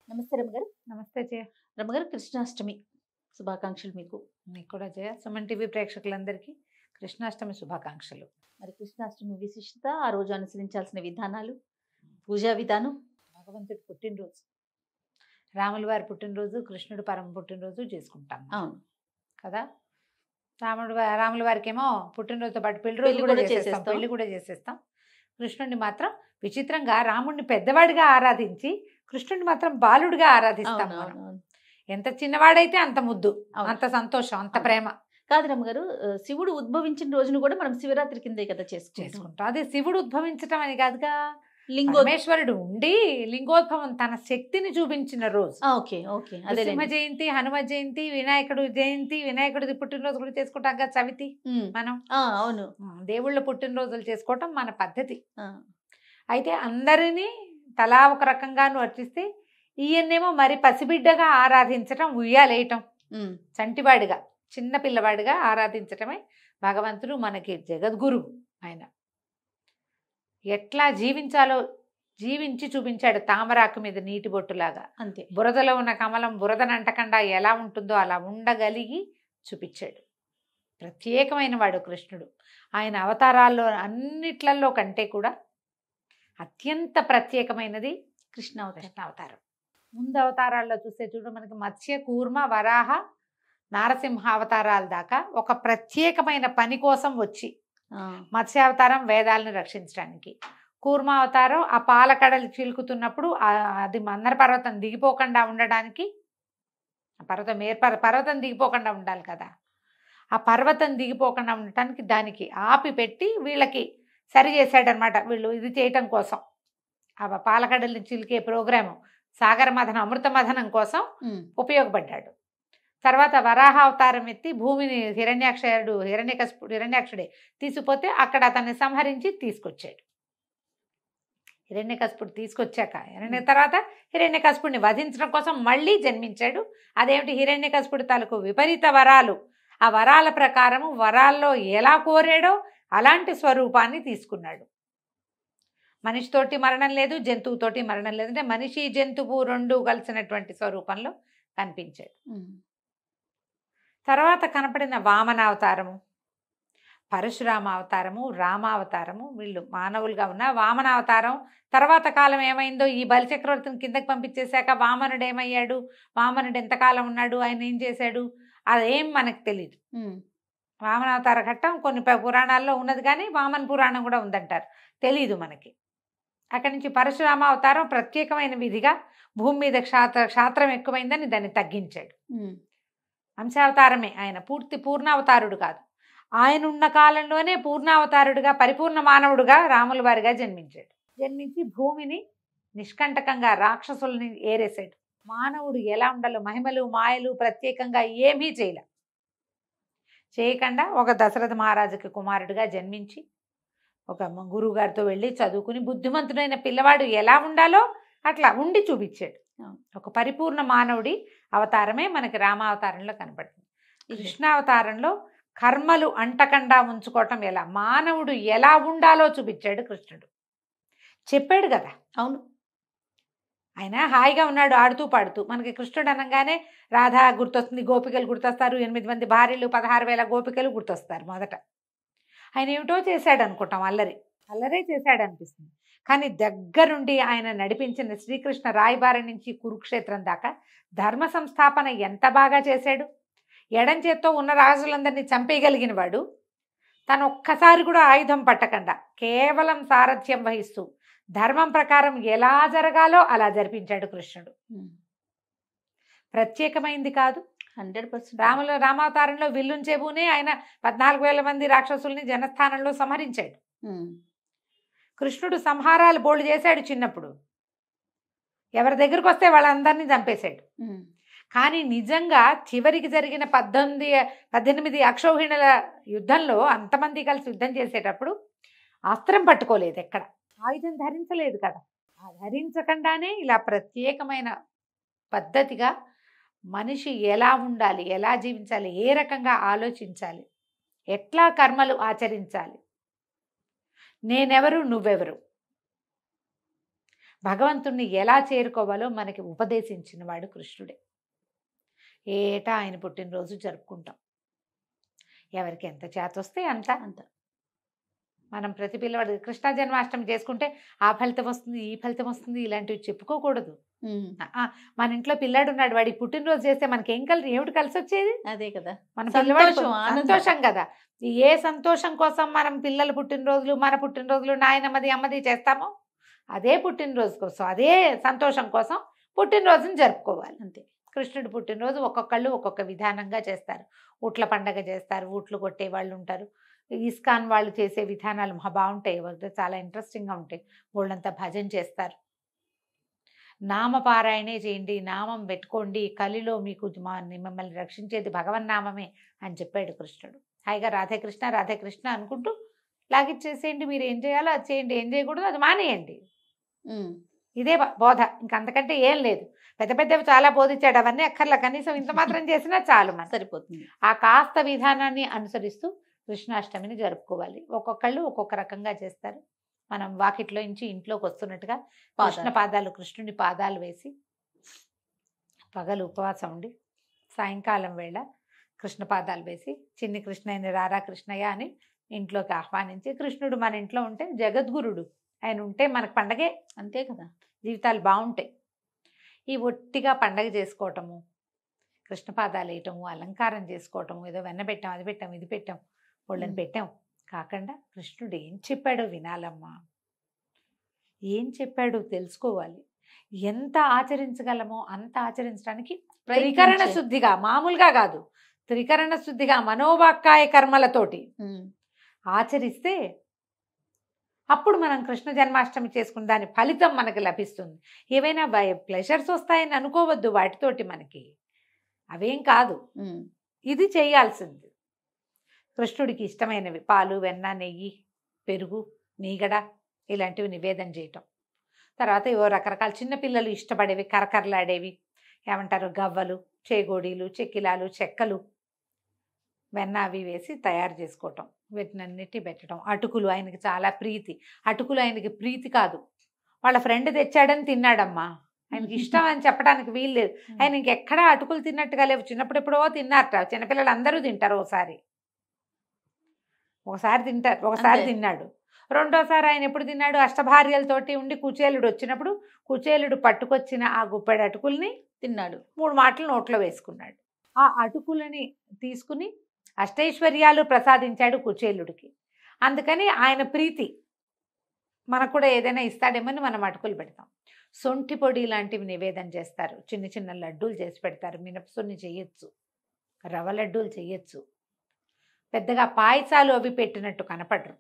నమస్తే రమ్మగారు. నమస్తే జయ. రమ్మగారు, కృష్ణాష్టమి శుభాకాంక్షలు మీకు. మీకు కూడా జయ. సుమన్ టీవీ ప్రేక్షకులందరికీ కృష్ణాష్టమి శుభాకాంక్షలు. మరి కృష్ణాష్టమి విశిష్టత, ఆ రోజు అనుసరించాల్సిన విధానాలు, పూజా విధానం. భగవంతుడి పుట్టినరోజు, రాముల వారి పుట్టినరోజు, కృష్ణుడు పరమ పుట్టినరోజు చేసుకుంటాం అవును కదా. రాముల వారికి ఏమో పుట్టినరోజుతో పాటు పెళ్లి కూడా చేసేస్తాం, పెళ్లి కూడా చేసేస్తాం. కృష్ణుడిని మాత్రం విచిత్రంగా రాముడిని పెద్దవాడిగా ఆరాధించి కృష్ణుడిని మాత్రం బాలుడిగా ఆరాధిస్తాం. ఎంత చిన్నవాడైతే అంత ముద్దు, అంత సంతోషం, అంత ప్రేమ. కాదు రమ్మగారు, శివుడు ఉద్భవించిన రోజును కూడా మనం శివరాత్రి కిందే కదా చేసుకుంటాం. అదే శివుడు ఉద్భవించటం అని కాదుగా, లింగోద్భవం. పరమేశ్వరుడు ఉండి లింగోద్భవం తన శక్తిని చూపించిన రోజు. Okay okay. నరసింహ జయంతి, హనుమ జయంతి, వినాయకుడు జయంతి, వినాయకుడి పుట్టినరోజు కూడా చేసుకుంటాం కదా చవితి. మనం అవును దేవుళ్ళ పుట్టినరోజులు చేసుకోవటం మన పద్ధతి. అయితే అందరినీ తలా ఒక రకంగాను అర్చిస్తే ఈయన్నేమో మరి పసిబిడ్డగా ఆరాధించటం, ఉయ్యాలేయటం, చంటివాడిగా చిన్న పిల్లవాడిగా ఆరాధించటమే భగవంతుడు మనకి జగద్గురువు. ఆయన ఎట్లా జీవించాలో జీవించి చూపించాడు. తామరాకు మీద నీటి బొట్టులాగా, అంతే. బురదలో ఉన్న కమలం బురదనంటకుండా ఎలా ఉంటుందో అలా ఉండగలిగి చూపించాడు. ప్రత్యేకమైన వాడు కృష్ణుడు. ఆయన అవతారాల్లో అన్నిట్లలో కంటే కూడా అత్యంత ప్రత్యేకమైనది కృష్ణ అవతారం. ముందు అవతారాల్లో చూస్తే చూడు, మనకి మత్స్య, కూర్మ, వరాహ, నారసింహ అవతారాల దాకా ఒక ప్రత్యేకమైన పని కోసం వచ్చి, మత్స్యావతారం వేదాలను రక్షించడానికి, కూర్మావతారం ఆ పాలకడలు చిలుకుతున్నప్పుడు అది మందర పర్వతం దిగిపోకుండా ఉండడానికి, పర్వతం దిగిపోకుండా ఉండాలి కదా, ఆ పర్వతం దిగిపోకుండా ఉండటానికి దానికి ఆపి పెట్టి వీళ్ళకి సరి చేశాడనమాట. వీళ్ళు ఇది చేయటం కోసం ఆ పాలకడల్ని చిలికే ప్రోగ్రాము సాగర మథనం, అమృత మథనం కోసం ఉపయోగపడ్డాడు. తర్వాత వరాహ అవతారం ఎత్తి భూమిని హిరణ్యాక్షుడే తీసుకుపోతే అక్కడ అతన్ని సంహరించి తీసుకొచ్చాడు. హిరణ్యకశిపుడు తీసుకొచ్చాక తర్వాత హిరణ్యకశిపుడిని వధించడం కోసం మళ్ళీ జన్మించాడు. అదేమిటి, హిరణ్యకశిపుడు తాలూకు విపరీత వరాలు, ఆ వరాల ప్రకారము వరాల్లో ఎలా కోరాడో అలాంటి స్వరూపాన్ని తీసుకున్నాడు. మనిషితోటి మరణం లేదు, జంతువుతోటి మరణం లేదు, అంటే మనిషి జంతువు రెండు కలిసినటువంటి స్వరూపంలో కనిపించాడు. తర్వాత కనపడిన వామనావతారము, పరశురామ అవతారము, రామావతారము, వీళ్ళు మానవులుగా ఉన్న వామనావతారం. తర్వాత కాలం ఏమైందో, ఈ బలిచక్రవర్తిని కిందకి పంపించేశాక వామనుడు ఏమయ్యాడు, వామనుడు ఎంతకాలం ఉన్నాడు, ఆయన ఏం చేశాడు, అదేం మనకు తెలియదు. వామనావతార ఘట్టం కొన్ని పురాణాల్లో ఉన్నది, కానీ వామన పురాణం కూడా ఉందంటారు, తెలీదు మనకి. అక్కడి నుంచి పరశురామ అవతారం ప్రత్యేకమైన విధిగా భూమి మీద క్షాత్రం ఎక్కువైందని దాన్ని తగ్గించాడు. అంశావతారమే ఆయన, పూర్ణావతారుడు కాదు. ఆయన ఉన్న కాలంలోనే పూర్ణావతారుడుగా, పరిపూర్ణ మానవుడుగా రాముల వారిగా జన్మించాడు. జన్మించి భూమిని నిష్కంటకంగా రాక్షసుల్ని ఏరేశాడు. మానవుడు ఎలా ఉండాలో మహిమలు మాయలు ప్రత్యేకంగా ఏమీ చేయకుండా ఒక దశరథ మహారాజుకి కుమారుడిగా జన్మించి ఒక గురువు గారితో వెళ్ళి చదువుకుని బుద్ధిమంతుడైన పిల్లవాడు ఎలా ఉండాలో అట్లా ఉండి చూపించాడు. ఒక పరిపూర్ణ మానవుడి అవతారమే మనకి రామావతారంలో కనపడుతుంది. కృష్ణావతారంలో కర్మలు అంటకుండా ఉంచుకోవటం ఎలా, మానవుడు ఎలా ఉండాలో చూపించాడు కృష్ణుడు. చెప్పాడు కదా. అవును, ఆయన హాయిగా ఉన్నాడు ఆడుతూ పాడుతూ. మనకి కృష్ణుడు అనగానే రాధ గుర్తొస్తుంది, గోపికలు గుర్తొస్తారు, 8 మంది భార్యలు, 16,000 గోపికలు గుర్తొస్తారు మొదట. ఆయన ఏమిటో చేశాడు అనుకుంటాం, అల్లరే చేశాడు అనిపిస్తుంది. కానీ దగ్గరుండి ఆయన నడిపించిన శ్రీకృష్ణ రాయబారి నుంచి కురుక్షేత్రం దాకా ధర్మ సంస్థాపన ఎంత బాగా చేశాడు. ఎడం చేత్తో ఉన్న రాజులందరినీ చంపేయగలిగిన వాడు తను ఒక్కసారి కూడా ఆయుధం పట్టకుండా కేవలం సారథ్యం వహిస్తూ ధర్మం ప్రకారం ఎలా జరగాలో అలా జరిపించాడు కృష్ణుడు. ప్రత్యేకమైంది కాదు. 100%. రామావతారంలో విల్లుంచేబూనే ఆయన 14,000 మంది రాక్షసుల్ని జనస్థానంలో సంహరించాడు. కృష్ణుడు సంహారాలు బోల్డ్ చేశాడు చిన్నప్పుడు. ఎవరి దగ్గరకు వస్తే వాళ్ళందరినీ చంపేశాడు. కానీ నిజంగా చివరికి జరిగిన 18 అక్షౌహిణుల యుద్ధంలో అంతమంది కలిసి యుద్ధం చేసేటప్పుడు అస్త్రం పట్టుకోలేదు, ఎక్కడ ఆయుధం ధరించలేదు కదా. ఆ ధరించకుండానే ఇలా ప్రత్యేకమైన పద్ధతిగా మనిషి ఎలా ఉండాలి, ఎలా జీవించాలి, ఏ రకంగా ఆలోచించాలి, ఎట్లా కర్మలు ఆచరించాలి, నేనెవరు నువ్వెవరు, భగవంతుణ్ణి ఎలా చేరుకోవాలో మనకి ఉపదేశించిన వాడు కృష్ణుడే. ఏటా ఆయన పుట్టినరోజు జరుపుకుంటాం. ఎవరికి ఎంత చేతొస్తే అంత. మనం ప్రతి పిల్లవాడు కృష్ణ జన్మాష్టమి చేసుకుంటే ఆ ఫలితం వస్తుంది, ఈ ఫలితం వస్తుంది, ఇలాంటివి చెప్పుకోకూడదు. మన ఇంట్లో పిల్లాడు ఉన్నాడు, వాడికి పుట్టినరోజు చేస్తే మనకి ఏమిటి కలిసి వచ్చేది? అదే కదా, మన పిల్లవాడు సంతోషం కదా. ఏ సంతోషం కోసం మనం పిల్లల పుట్టినరోజులు, మన పుట్టినరోజులు, నాయనమ్మది అమ్మది చేస్తామో అదే పుట్టినరోజు కోసం, అదే సంతోషం కోసం పుట్టినరోజుని జరుపుకోవాలి అంతే. కృష్ణుడి పుట్టినరోజు ఒక్కొక్కళ్ళు ఒక్కొక్క విధానంగా చేస్తారు. ఊట్ల పండగ చేస్తారు, ఊట్లు కొట్టే వాళ్ళు ఉంటారు. ఇస్కాన్ వాళ్ళు చేసే విధానాలు బాగుంటాయి, చాలా ఇంట్రెస్టింగ్గా ఉంటాయి. వాళ్ళంతా భజన చేస్తారు. నామపారాయణే చేయండి, నామం పెట్టుకోండి, కలిలో మీకు మిమ్మల్ని రక్షించేది భగవన్నామమే అని చెప్పాడు కృష్ణుడు. హాయిగా రాధేకృష్ణ రాధేకృష్ణ అనుకుంటూ లాగిచ్చేసేయండి. మీరు ఏం చేయాలో అది చేయండి, ఏం చేయకూడదు అది మానేయండి. ఇదే బోధ, ఇంకంతకంటే ఏం లేదు. పెద్ద పెద్దవి చాలా బోధించాడు, అవన్నీ అక్కర్లా, కనీసం ఇంత మాత్రం చేసినా చాలు, మన సరిపోతుంది. ఆ కాస్త విధానాన్ని అనుసరిస్తూ కృష్ణాష్టమిని జరుపుకోవాలి. ఒక్కొక్కళ్ళు ఒక్కొక్క రకంగా చేస్తారు. మనం వాకిట్లో నుంచి ఇంట్లోకి వస్తున్నట్టుగా కృష్ణ పాదాలు, కృష్ణుని పాదాలు వేసి పగలు ఉపవాసం ఉండి సాయంకాలం వేళ కృష్ణ పాదాలు వేసి చిన్ని కృష్ణయ్యని రారా కృష్ణయ్య అని ఇంట్లోకి ఆహ్వానించి, కృష్ణుడు మన ఇంట్లో ఉంటే జగద్గురుడు, ఆయన ఉంటే మనకు పండగే. అంతే కదా, జీవితాలు బాగుంటాయి. ఈ ఒట్టిగా పండగ చేసుకోవటము, కృష్ణ పాదాలు వేయటము, అలంకారం చేసుకోవటము, ఏదో వెన్న పెట్టాం, అది పెట్టాం, ఇది పెట్టాం, వాళ్ళని పెట్టాం కాకుండా కృష్ణుడు ఏం చెప్పాడో వినాలమ్మా. ఏం చెప్పాడో తెలుసుకోవాలి. ఎంత ఆచరించగలమో అంత ఆచరించడానికి త్రికరణ శుద్ధిగా, మామూలుగా కాదు, త్రికరణ శుద్ధిగా మనోవాక్కాయ కర్మలతోటి ఆచరిస్తే అప్పుడు మనం కృష్ణ జన్మాష్టమి చేసుకున్న దాని ఫలితం మనకి లభిస్తుంది. ఏవైనా ప్లెజర్స్ వస్తాయని అనుకోవద్దు వాటితోటి, మనకి అవేం కాదు. ఇది చేయాల్సింది. కృష్ణుడికి ఇష్టమైనవి పాలు, వెన్న, నెయ్యి, పెరుగు, మీగడ ఇలాంటివి నివేదన చేయటం. తర్వాత ఏవో రకరకాల చిన్నపిల్లలు ఇష్టపడేవి, కరకరలాడేవి ఏమంటారు, గవ్వలు, చేగోడీలు, చెక్కిలాలు, చెక్కలు, వెన్న అవి వేసి తయారు చేసుకోవటం, వీటినన్నిటి పెట్టడం. అటుకులు ఆయనకి చాలా ప్రీతి. అటుకులు ఆయనకి ప్రీతి కాదు, వాళ్ళ ఫ్రెండ్ తెచ్చాడని తిన్నాడమ్మా. ఆయనకి ఇష్టం అని చెప్పడానికి వీలు లేదు. ఆయన ఇంకెక్కడా అటుకులు తిన్నట్టుగా లేవు. చిన్నప్పుడు ఎప్పుడో తిన్నారట, చిన్నపిల్లలు అందరూ తింటారు. ఒకసారి తింటారు, ఒకసారి తిన్నాడు. రెండోసారి ఆయన ఎప్పుడు తిన్నాడు, అష్టభార్యలతోటి ఉండి కుచేలుడు వచ్చినప్పుడు కుచేలుడు పట్టుకొచ్చిన ఆ గుప్పెడు అటుకుల్ని తిన్నాడు. 3 మాటలు నోట్లో వేసుకున్నాడు. ఆ అటుకులని తీసుకుని అష్టైశ్వర్యాలు ప్రసాదించాడు కుచేలుడికి. అందుకని ఆయన ప్రీతి మనకు కూడా ఏదైనా ఇస్తాడేమని మనం అటుకులు పెడతాం. సొంఠి పొడి లాంటివి నివేదన చేస్తారు. చిన్న చిన్న లడ్డూలు చేసి పెడతారు. మినపసున్ని చేయొచ్చు, రవ్వ లడ్డూలు చేయొచ్చు. పెద్దగా పాయసాలు అవి పెట్టినట్టు కనపడరు,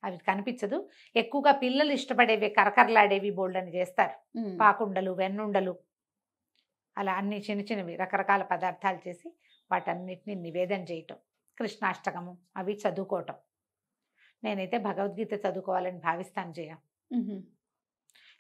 అవి కనిపించదు. ఎక్కువగా పిల్లలు ఇష్టపడేవి, కరకరలాడేవి బోల్డని చేస్తారు. పాకుండలు, వెన్నుండలు, అలా అన్ని చిన్న చిన్నవి రకరకాల పదార్థాలు చేసి వాటన్నిటిని నివేదన చేయటం. కృష్ణాష్టకము అవి చదువుకోవటం. నేనైతే భగవద్గీత చదువుకోవాలని భావిస్తాను జయ.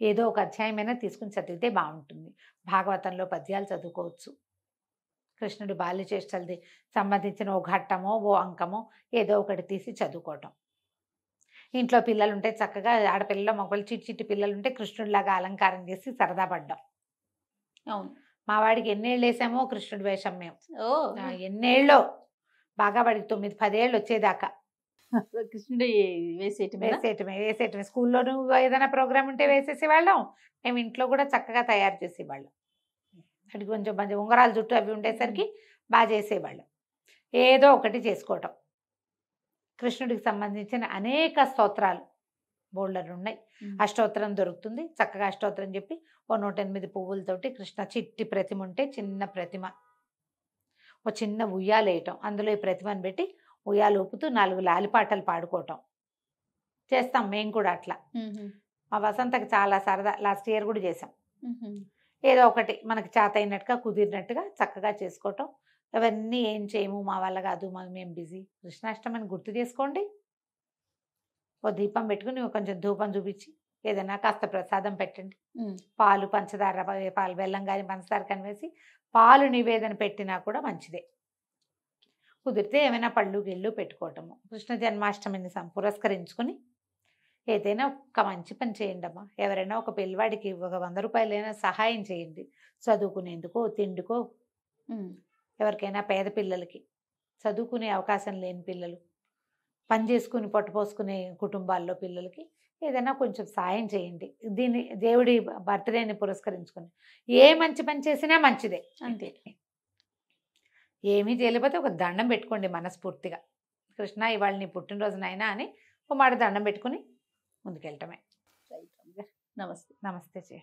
ఏదో ఒక అధ్యాయమైనా తీసుకుని చదివితే బాగుంటుంది. భాగవతంలో పద్యాలు చదువుకోవచ్చు. కృష్ణుడి బాల్యచేష్టలది సంబంధించిన ఓ ఘట్టమో ఓ అంకమో ఏదో ఒకటి తీసి చదువుకోవటం. ఇంట్లో పిల్లలు ఉంటే చక్కగా ఆడపిల్లలు మగపిల్లలు చిట్టి పిల్లలు ఉంటే కృష్ణుడిలాగా అలంకారం చేసి సరదా పడ్డాం. అవును, మా వాడికి ఎన్నేళ్ళు వేసామో కృష్ణుడి వేషం మేము. ఎన్నేళ్ళో బాగా వాడికి 9-10 ఏళ్ళు వచ్చేదాకా కృష్ణుడి వేసేయటమే. స్కూల్లోనూ ఏదైనా ప్రోగ్రామ్ ఉంటే వేసేసేవాళ్ళం. మేము ఇంట్లో కూడా చక్కగా తయారు చేసేవాళ్ళం. వాడికి కొంచెం మంచి ఉంగరాల జుట్టు అవి ఉండేసరికి బాగా చేసేవాళ్ళం. ఏదో ఒకటి చేసుకోవటం. కృష్ణుడికి సంబంధించిన అనేక స్తోత్రాలు బోల్డర్లు ఉన్నాయి. అష్టోత్తరం దొరుకుతుంది. చక్కగా అష్టోత్తరం చెప్పి ఓ 108 పువ్వులతోటి కృష్ణ చిట్టి ప్రతిమ ఉంటే చిన్న ప్రతిమ, ఓ చిన్న ఉయ్యాలేయటం, అందులో ఈ ప్రతిమను పెట్టి ఉయ్యాలు ఊపుతూ 4 లాలిపాటలు పాడుకోవటం చేస్తాం మేము కూడా. అట్లా మా వసంతకి చాలా సరదా. లాస్ట్ ఇయర్ కూడా చేసాం. ఏదో ఒకటి మనకి చేత అయినట్టుగా కుదిరినట్టుగా చక్కగా చేసుకోవటం. అవన్నీ ఏం చేయము, మా వల్ల కాదు, మేము బిజీ. కృష్ణాష్టమిని గుర్తు చేసుకోండి. ఓ దీపం పెట్టుకుని కొంచెం ధూపం చూపించి ఏదైనా కాస్త ప్రసాదం పెట్టండి. పాలు, పంచదార, పాలు, బెల్లం కానీ పంచదార కానీ వేసి పాలు నివేదన పెట్టినా కూడా మంచిదే. కుదిరితే ఏమైనా పళ్ళు గిళ్ళు పెట్టుకోవటము. కృష్ణ జన్మాష్టమిని పురస్కరించుకుని ఏదైనా ఒక్క మంచి పని చేయండి అమ్మా. ఎవరైనా ఒక పిల్లవాడికి ఒక 100 రూపాయలైనా సహాయం చేయండి. చదువుకునేందుకో, తిండికో, ఉమ్, ఎవరికైనా పేద పిల్లలకి, చదువుకునే అవకాశం లేని పిల్లలు, పని చేసుకుని పొట్టపోసుకునే కుటుంబాల్లో పిల్లలకి ఏదైనా కొంచెం సాయం చేయండి. దీన్ని దేవుడి బర్త్డేని పురస్కరించుకొని ఏ మంచి పని చేసినా మంచిదే. అంతే. ఏమీ చేయలేకపోతే ఒక దండం పెట్టుకోండి మనస్ఫూర్తిగా. కృష్ణ ఇవాళ నీ పుట్టినరోజునైనా అని ఒక మాట దండం పెట్టుకుని ముందుకెళ్ళటమే. నమస్తే. నమస్తే చే